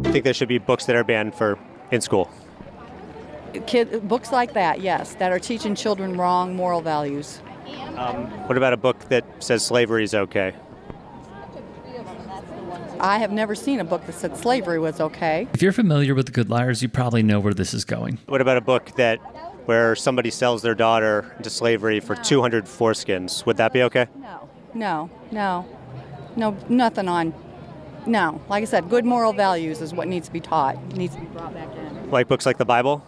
you think there should be books that are banned in school? Books like that, yes, that are teaching children wrong moral values. What about a book that says slavery is okay? I have never seen a book that said slavery was okay. If you're familiar with The Good Liars, you probably know where this is going. What about a book where somebody sells their daughter into slavery for 200 foreskins? Would that be okay? No, nothing on. No, like I said, good moral values is what needs to be taught, needs to be brought back in. Like books like the Bible?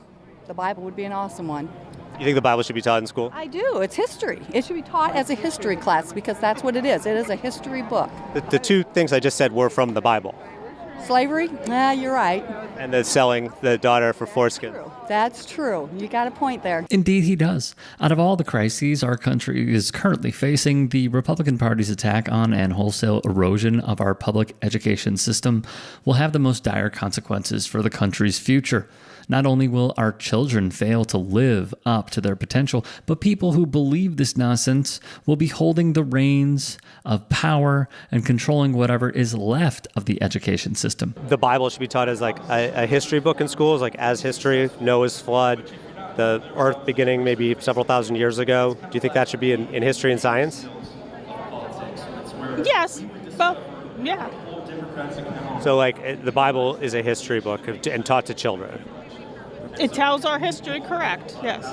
The Bible would be an awesome one. You think the Bible should be taught in school? I do. It's history. It should be taught as a history class because that's what it is. It is a history book. The two things I just said were from the Bible. Slavery? You're right. And the selling the daughter for foreskin. That's true. You got a point there. Indeed, he does. Out of all the crises our country is currently facing, the Republican Party's attack on and wholesale erosion of our public education system will have the most dire consequences for the country's future. Not only will our children fail to live up to their potential, but people who believe this nonsense will be holding the reins of power and controlling whatever is left of the education system. The Bible should be taught as like a history book in schools, like as history, Noah's flood, the earth beginning maybe several thousand years ago. Do you think that should be in history and science? Yes, but yeah. So like the Bible is a history book and taught to children. It tells our history correct, yes.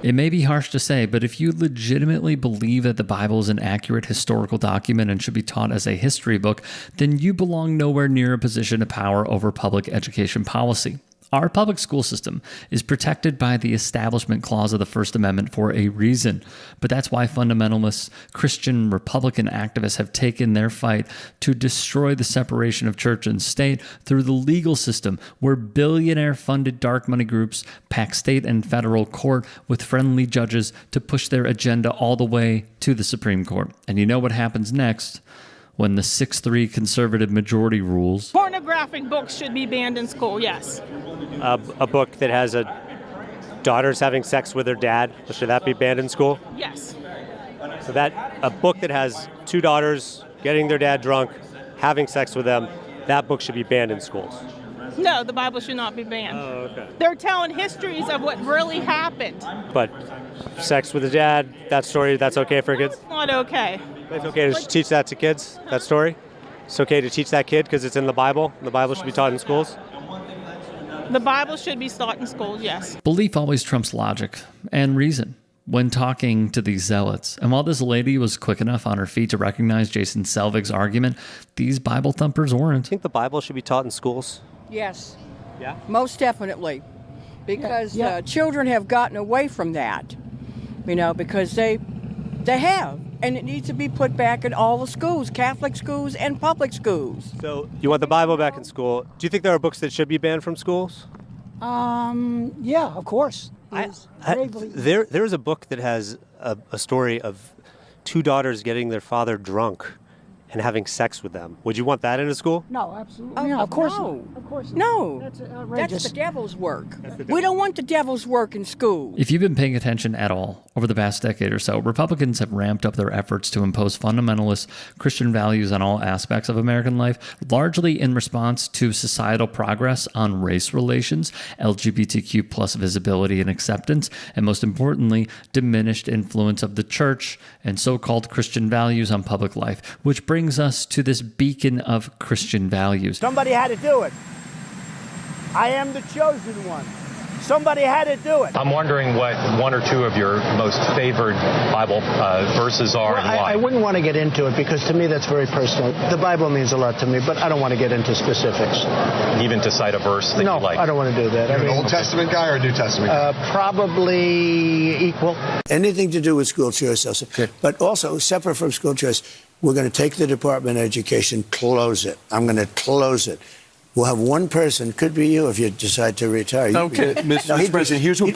It may be harsh to say, but if you legitimately believe that the Bible is an accurate historical document and should be taught as a history book, then you belong nowhere near a position of power over public education policy. Our public school system is protected by the Establishment Clause of the First Amendment for a reason. But that's why fundamentalist Christian Republican activists have taken their fight to destroy the separation of church and state through the legal system, where billionaire-funded dark money groups pack state and federal court with friendly judges to push their agenda all the way to the Supreme Court. And you know what happens next? When the 6-3 conservative majority rules. Pornographic books should be banned in school, yes. A book that has daughters having sex with their dad, should that be banned in school? Yes. So a book that has two daughters getting their dad drunk, having sex with them, that book should be banned in schools. No, the Bible should not be banned. Oh, okay. They're telling histories of what really happened. But sex with the dad, that story, that's okay for kids? It's not okay. It's okay to teach that to kids, that story? It's okay to teach that kid because it's in the Bible? The Bible should be taught in schools? The Bible should be taught in schools, yes. Belief always trumps logic and reason when talking to these zealots. And while this lady was quick enough on her feet to recognize Jason Selvig's argument, these Bible thumpers weren't. I think the Bible should be taught in schools. Yes. Yeah? Most definitely. Because children have gotten away from that. Because they have. And it needs to be put back in all the schools, Catholic schools and public schools. So you want the Bible back in school. Do you think there are books that should be banned from schools? Yeah, of course. There is a book that has a story of two daughters getting their father drunk and having sex with them. Would you want that in a school? No, absolutely. Of course not. Of course not. No. That's outrageous. That's the devil's work. We don't want the devil's work in school. If you've been paying attention at all over the past decade or so, Republicans have ramped up their efforts to impose fundamentalist Christian values on all aspects of American life, largely in response to societal progress on race relations, LGBTQ plus visibility and acceptance, and most importantly, diminished influence of the church and so-called Christian values on public life, which brings us to this beacon of Christian values. Somebody had to do it. I am the chosen one. Somebody had to do it. I'm wondering what one or two of your most favored Bible verses are and why. I wouldn't want to get into it because to me that's very personal. The Bible means a lot to me, but I don't want to get into specifics. Even to cite a verse that you like? No, I don't want to do that. You're an Old Testament guy or a New Testament guy? Probably equal. Anything to do with school choice, also. Okay. But also, separate from school choice, we're going to take the Department of Education, close it. I'm going to close it. We'll have one person, could be you if you decide to retire. Okay, Mr. President, here's what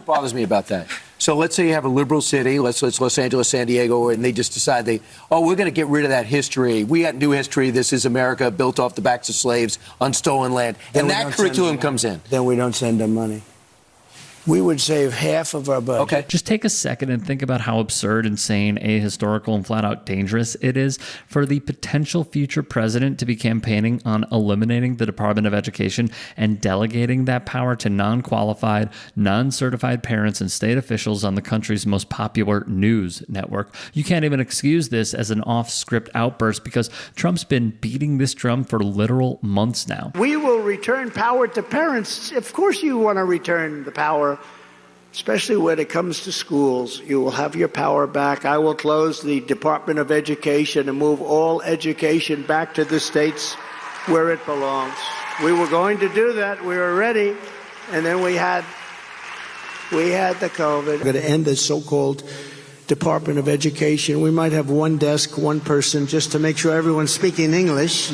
bothers me about that. So let's say you have a liberal city, let's Los Angeles, San Diego, and they just decide we're going to get rid of that history. We got new history. This is America built off the backs of slaves on stolen land. And that curriculum comes in. Then we don't send them money. we would save half of our budget. Okay. Just take a second and think about how absurd, insane, ahistorical, and flat out dangerous it is for the potential future president to be campaigning on eliminating the Department of Education and delegating that power to non-qualified, non-certified parents and state officials on the country's most popular news network. You can't even excuse this as an off-script outburst because Trump's been beating this drum for literal months now. We will return power to parents. Of course you want to return the power, especially when it comes to schools. You will have your power back. I will close the Department of Education and move all education back to the states where it belongs. We were going to do that. We were ready. And then we had the COVID. We're going to end the so-called Department of Education. We might have one desk, one person, just to make sure everyone's speaking English.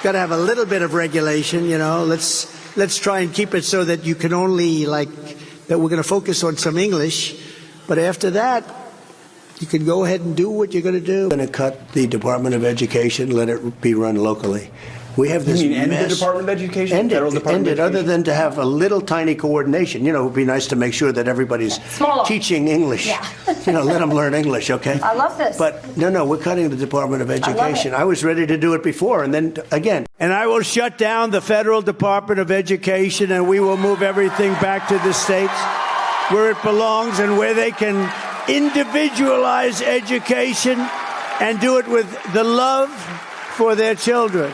Got to have a little bit of regulation, you know. Let's try and keep it so that you can only, that we're going to focus on some English. But after that, you can go ahead and do what you're going to do. We're going to cut the Department of Education, let it be run locally. We have this end the Department of Education? Federal Department of Education? Other than to have a little tiny coordination. You know, it would be nice to make sure that everybody's teaching English. Yeah. Let them learn English, okay? I love this. But no, we're cutting the Department of Education. I was ready to do it before, and then again. And I will shut down the Federal Department of Education, and we will move everything back to the states where it belongs and where they can individualize education and do it with the love for their children.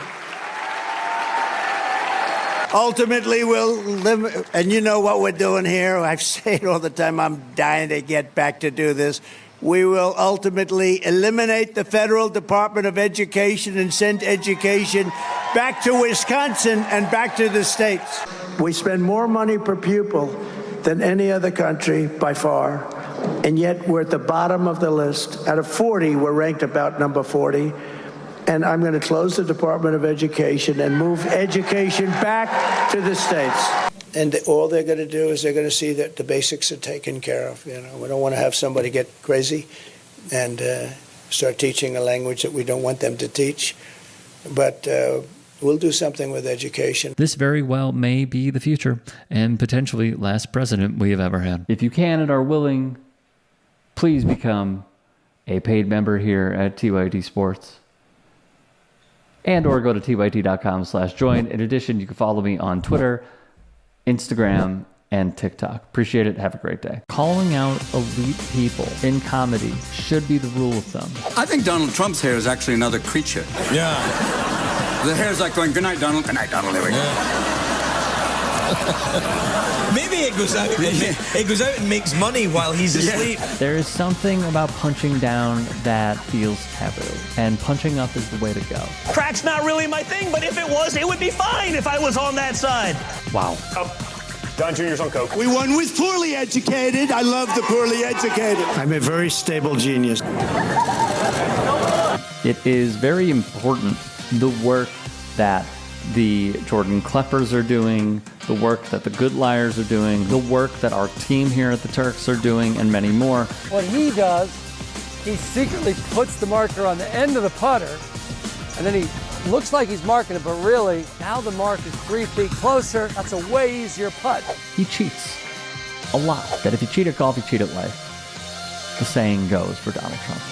Ultimately, we'll live, and you know what we're doing here. I say it all the time. I'm dying to get back to do this. We will ultimately eliminate the Federal Department of Education and send education back to Wisconsin and back to the states. We spend more money per pupil than any other country by far, and yet we're at the bottom of the list. Out of 40, we're ranked about number 40. And I'm going to close the Department of Education and move education back to the states. And all they're going to do is they're going to see that the basics are taken care of. You know, we don't want to have somebody get crazy and start teaching a language that we don't want them to teach. But we'll do something with education. This very well may be the future and potentially last president we have ever had. If you can and are willing, please become a paid member here at TYT Sports. And or go to tyt.com/join. In addition, you can follow me on Twitter, Instagram, and TikTok. Appreciate it. Have a great day. Calling out elite people in comedy should be the rule of thumb. I think Donald Trump's hair is actually another creature. Yeah. The hair's like going, good night, Donald. Good night, Donald. There we go. Maybe it goes out. It goes out and makes money while he's asleep. There is something about punching down that feels taboo, and punching up is the way to go. Crack's not really my thing, but if it was, it would be fine if I was on that side. Wow. Don Jr.'s on coke. We won with poorly educated. I love the poorly educated. I'm a very stable genius. It is very important, the work that the Jordan Kleppers are doing, the work that the Good Liars are doing, the work that our team here at the Turks are doing, and many more. What he does, he secretly puts the marker on the end of the putter, and then he looks like he's marking it, but really, now the mark is 3 feet closer. That's a way easier putt. He cheats a lot. That if you cheat at golf, you cheat at life. The saying goes for Donald Trump.